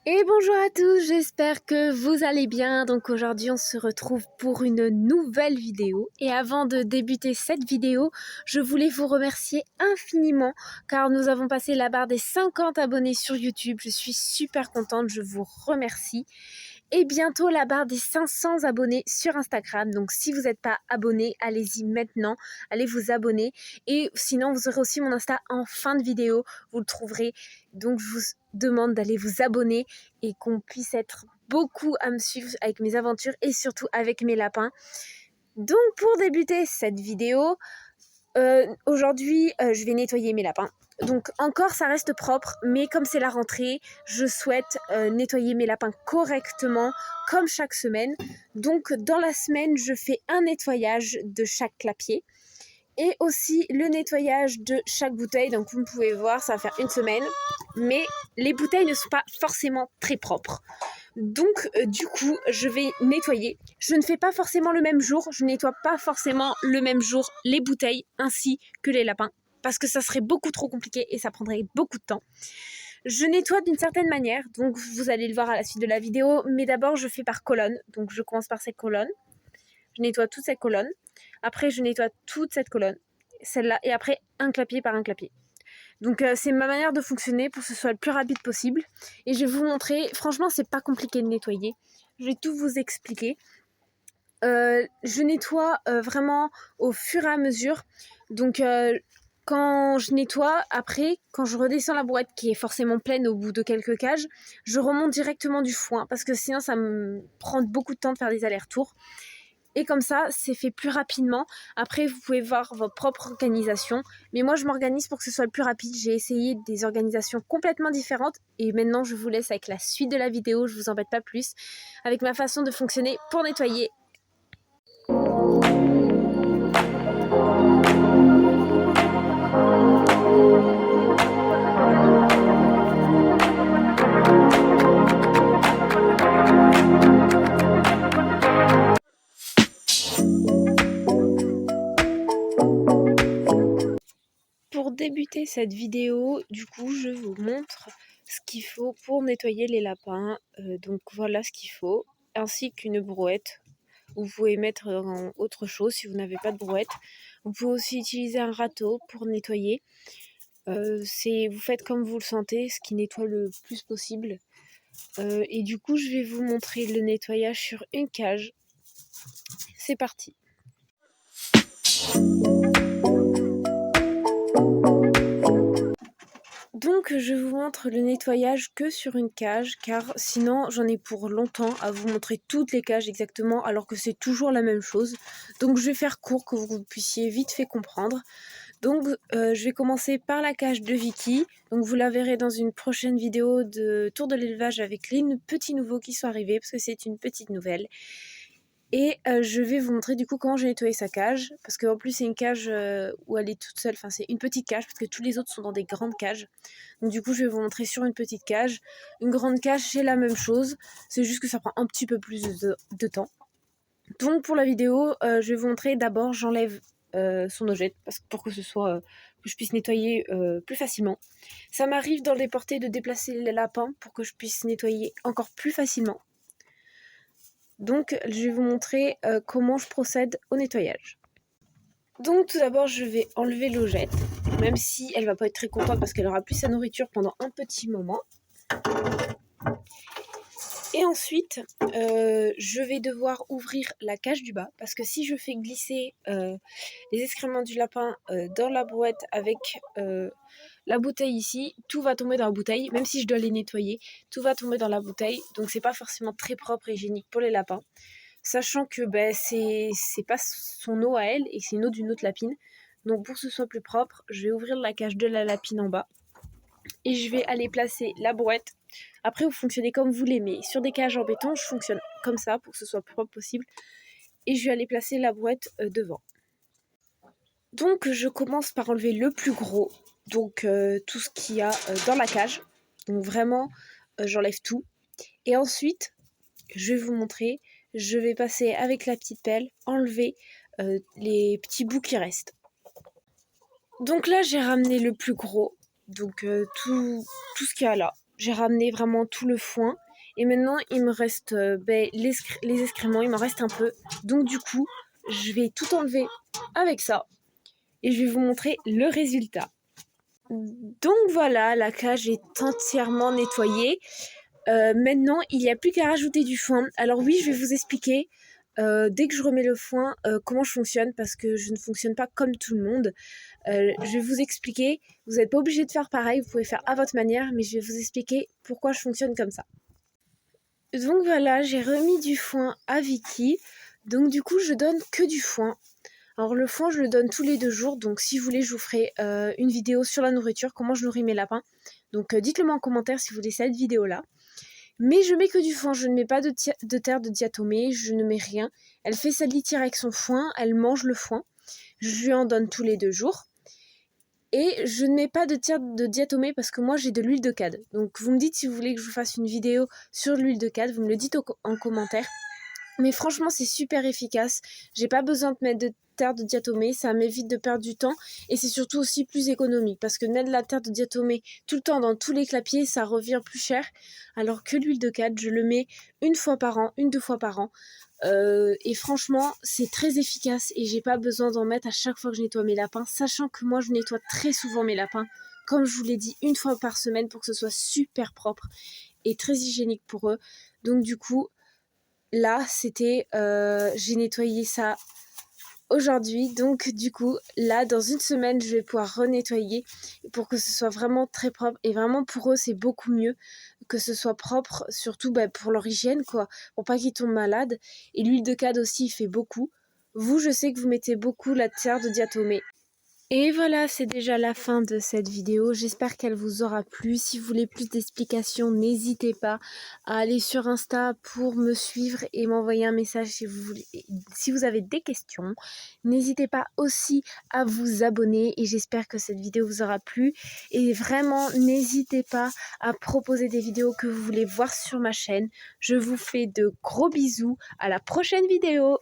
Et bonjour à tous, j'espère que vous allez bien. Donc aujourd'hui on se retrouve pour une nouvelle vidéo. Et avant de débuter cette vidéo, je voulais vous remercier infiniment car nous avons passé la barre des 50 abonnés sur YouTube. Je suis super contente, je vous remercie. Et bientôt la barre des 500 abonnés sur Instagram. Donc si vous n'êtes pas abonné, allez-y maintenant, allez vous abonner. Et sinon vous aurez aussi mon Insta en fin de vidéo, vous le trouverez. Donc je vous demande d'aller vous abonner et qu'on puisse être beaucoup à me suivre avec mes aventures et surtout avec mes lapins. Donc pour débuter cette vidéo, aujourd'hui je vais nettoyer mes lapins. Donc encore ça reste propre, mais comme c'est la rentrée, je souhaite nettoyer mes lapins correctement comme chaque semaine. Donc dans la semaine, je fais un nettoyage de chaque clapier et aussi le nettoyage de chaque bouteille. Donc vous pouvez voir, ça va faire une semaine, mais les bouteilles ne sont pas forcément très propres. Donc du coup je vais nettoyer. Je ne fais pas forcément le même jour, je nettoie pas forcément le même jour les bouteilles ainsi que les lapins parce que ça serait beaucoup trop compliqué et ça prendrait beaucoup de temps. Je nettoie d'une certaine manière, donc vous allez le voir à la suite de la vidéo, mais d'abord je fais par colonne. Donc je commence par cette colonne, je nettoie toute cette colonne, après je nettoie toute cette colonne, celle-là, et après un clapier par un clapier. Donc c'est ma manière de fonctionner pour que ce soit le plus rapide possible. Et je vais vous montrer, franchement c'est pas compliqué de nettoyer. Je vais tout vous expliquer. Je nettoie vraiment au fur et à mesure. Donc quand je nettoie, après, quand je redescends la boîte qui est forcément pleine au bout de quelques cages, je remonte directement du foin parce que sinon ça me prend beaucoup de temps de faire des allers-retours. Et comme ça, c'est fait plus rapidement. Après, vous pouvez voir votre propre organisation. Mais moi, je m'organise pour que ce soit le plus rapide. J'ai essayé des organisations complètement différentes. Et maintenant, je vous laisse avec la suite de la vidéo. Je vous embête pas plus. Avec ma façon de fonctionner pour nettoyer. Pour débuter cette vidéo, du coup, je vous montre ce qu'il faut pour nettoyer les lapins. Donc voilà ce qu'il faut, ainsi qu'une brouette. Vous pouvez mettre en autre chose si vous n'avez pas de brouette. Vous pouvez aussi utiliser un râteau pour nettoyer. Vous faites comme vous le sentez, ce qui nettoie le plus possible. Et du coup, je vais vous montrer le nettoyage sur une cage. C'est parti. Donc je vous montre le nettoyage que sur une cage car sinon j'en ai pour longtemps à vous montrer toutes les cages exactement alors que c'est toujours la même chose. Donc je vais faire court que vous puissiez vite fait comprendre. Donc je vais commencer par la cage de Vicky. Donc vous la verrez dans une prochaine vidéo de tour de l'élevage avec les petits nouveaux qui sont arrivés parce que c'est une petite nouvelle. Et je vais vous montrer du coup comment j'ai nettoyé sa cage. Parce qu'en plus c'est une cage où elle est toute seule. Enfin c'est une petite cage parce que tous les autres sont dans des grandes cages. Donc du coup je vais vous montrer sur une petite cage. Une grande cage c'est la même chose. C'est juste que ça prend un petit peu plus de temps. Donc pour la vidéo je vais vous montrer d'abord j'enlève son ojette pour que ce soit que je puisse nettoyer plus facilement. Ça m'arrive dans les portées de déplacer les lapins pour que je puisse nettoyer encore plus facilement. Donc je vais vous montrer comment je procède au nettoyage. Donc tout d'abord je vais enlever l'ojette, même si elle va pas être très contente parce qu'elle aura plus sa nourriture pendant un petit moment. Et ensuite je vais devoir ouvrir la cage du bas parce que si je fais glisser les excréments du lapin dans la brouette avec la bouteille ici, tout va tomber dans la bouteille, même si je dois les nettoyer, tout va tomber dans la bouteille, donc c'est pas forcément très propre et hygiénique pour les lapins. Sachant que c'est pas son eau à elle et c'est une eau d'une autre lapine. Donc pour que ce soit plus propre, je vais ouvrir la cage de la lapine en bas et je vais aller placer la brouette. Après vous fonctionnez comme vous l'aimez. Sur des cages en béton, je fonctionne comme ça pour que ce soit le plus propre possible. Et je vais aller placer la brouette devant. Donc je commence par enlever le plus gros, donc tout ce qu'il y a dans la cage. Donc vraiment j'enlève tout. Et ensuite, je vais vous montrer, je vais passer avec la petite pelle, enlever les petits bouts qui restent. Donc là j'ai ramené le plus gros, donc tout ce qu'il y a là. j'ai ramené vraiment tout le foin. Et maintenant, il me reste les excréments, il m'en reste un peu. Donc du coup, je vais tout enlever avec ça. Et je vais vous montrer le résultat. Donc voilà, la cage est entièrement nettoyée. Maintenant, il n'y a plus qu'à rajouter du foin. Alors oui, je vais vous expliquer dès que je remets le foin comment je fonctionne parce que je ne fonctionne pas comme tout le monde. Je vais vous expliquer. Vous n'êtes pas obligé de faire pareil, vous pouvez faire à votre manière, mais je vais vous expliquer pourquoi je fonctionne comme ça. Donc voilà, j'ai remis du foin à Vicky. Donc du coup, je donne que du foin. Alors le foin, je le donne tous les 2 jours. Donc si vous voulez, je vous ferai une vidéo sur la nourriture, comment je nourris mes lapins. Donc dites-le moi en commentaire si vous voulez cette vidéo-là. Mais je mets que du foin, je ne mets pas de terre de diatomée, je ne mets rien. Elle fait sa litière avec son foin, elle mange le foin. Je lui en donne tous les 2 jours. Et je ne mets pas de terre de diatomée parce que moi j'ai de l'huile de cade. Donc vous me dites si vous voulez que je vous fasse une vidéo sur l'huile de cade, vous me le dites en commentaire. Mais franchement, c'est super efficace. J'ai pas besoin de mettre de terre de diatomée, ça m'évite de perdre du temps et c'est surtout aussi plus économique parce que mettre de la terre de diatomée tout le temps dans tous les clapiers, ça revient plus cher. Alors que l'huile de cade, je le mets 1 fois par an, 2 fois par an. Et franchement, c'est très efficace et j'ai pas besoin d'en mettre à chaque fois que je nettoie mes lapins, sachant que moi je nettoie très souvent mes lapins, comme je vous l'ai dit, 1 fois par semaine pour que ce soit super propre et très hygiénique pour eux. Donc du coup, là, c'était, j'ai nettoyé ça aujourd'hui. Donc, du coup, là, dans 1 semaine, je vais pouvoir renettoyer pour que ce soit vraiment très propre. Et vraiment, pour eux, c'est beaucoup mieux que ce soit propre, surtout pour leur hygiène, quoi, pour pas qu'ils tombent malades. Et l'huile de cade aussi, il fait beaucoup. Vous, je sais que vous mettez beaucoup la terre de diatomée. Et voilà, c'est déjà la fin de cette vidéo. J'espère qu'elle vous aura plu. Si vous voulez plus d'explications, n'hésitez pas à aller sur Insta pour me suivre et m'envoyer un message si vous avez des questions. N'hésitez pas aussi à vous abonner et j'espère que cette vidéo vous aura plu. Et vraiment, n'hésitez pas à proposer des vidéos que vous voulez voir sur ma chaîne. Je vous fais de gros bisous. À la prochaine vidéo.